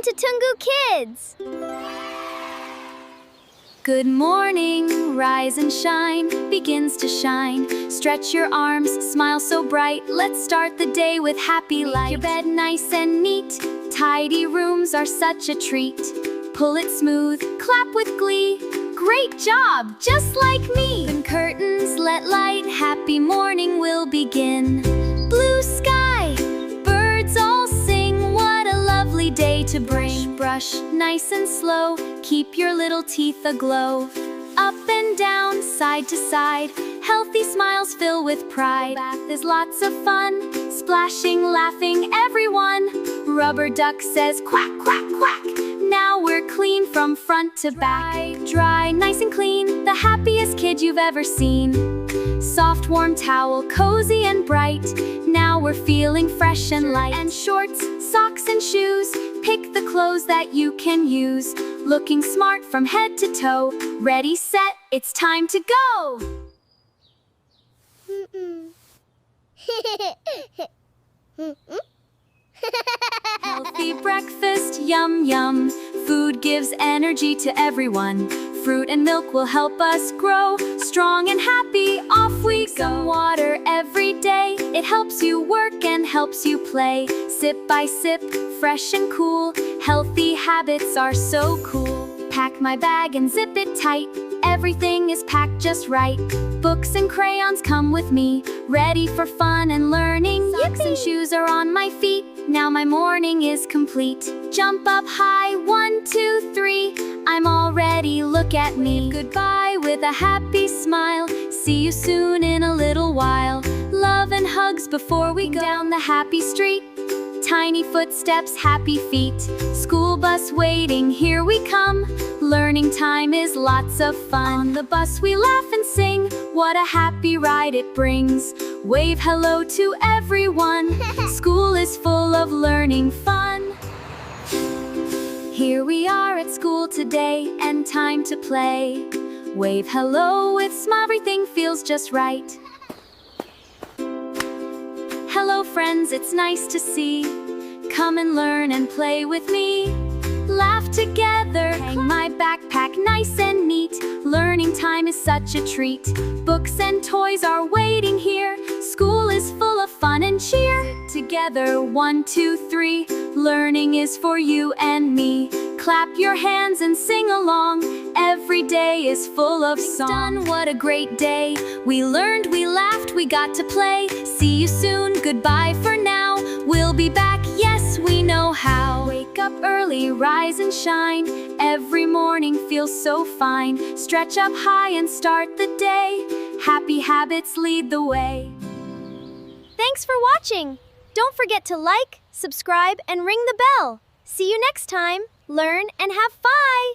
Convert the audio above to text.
Welcome to Tungu Kids! Good morning, rise and shine, begins to shine. Stretch your arms, smile so bright. Let's start the day with happy light. Make your bed nice and neat. Tidy rooms are such a treat. Pull it smooth, clap with glee. Great job, just like me. Open curtains, let light. Happy morning will begin. Blue sky, birds all sing. What a lovely day to bring. Brush, nice and slow. Keep your little teeth aglow. Up and down, side to side. Healthy smiles fill with pride. Bath is lots of fun. Splashing, laughing, everyone. Rubber duck says quack, quack, quack. Now we're clean from front to back. Dry, nice and clean. The happiest kid you've ever seen. Soft, warm towel, cozy and bright. Now we're feeling fresh and light. And shorts, socks and shoes. Pick the clothes that you can use. Looking smart from head to toe. Ready, set, it's time to go! Healthy breakfast, yum yum. Food gives energy to everyone. Fruit and milk will help us grow. Strong and happy, off we go. Some water every day. It helps you work and helps you play. Sip by sip, fresh and cool. Healthy habits are so cool. Pack my bag and zip it tight. Everything is packed just right. Books and crayons come with me. Ready for fun and learning. Socks and shoes are on my feet. Now my morning is complete. Jump up high, 1, 2, 3. I'm all ready, look at me. Goodbye with a happy smile. See you soon in a little while. Love and hugs before we go down the happy street. Tiny footsteps, happy feet. School bus waiting, here we come. Learning time is lots of fun. On the bus we laugh and sing. What a happy ride it brings. Wave hello to everyone. School is full of learning fun. Here we are at school today, and time to play. Wave hello with smile, everything feels just right. Hello friends, it's nice to see. Come and learn and play with me. Laugh together, hang my backpack nice and neat. Learning time is such a treat. Books and toys are waiting here. School is full of fun and cheer. Together, 1, 2, 3. Learning is for you and me. Clap your hands and sing along. Every day is full of song. What a great day. We learned, we laughed, we got to play. See you soon, goodbye for now. We'll be back, yes, we know how. Wake up early, rise and shine. Every morning feels so fine. Stretch up high and start the day. Happy habits lead the way. Thanks for watching! Don't forget to like, subscribe, and ring the bell. See you next time. Learn and have fun!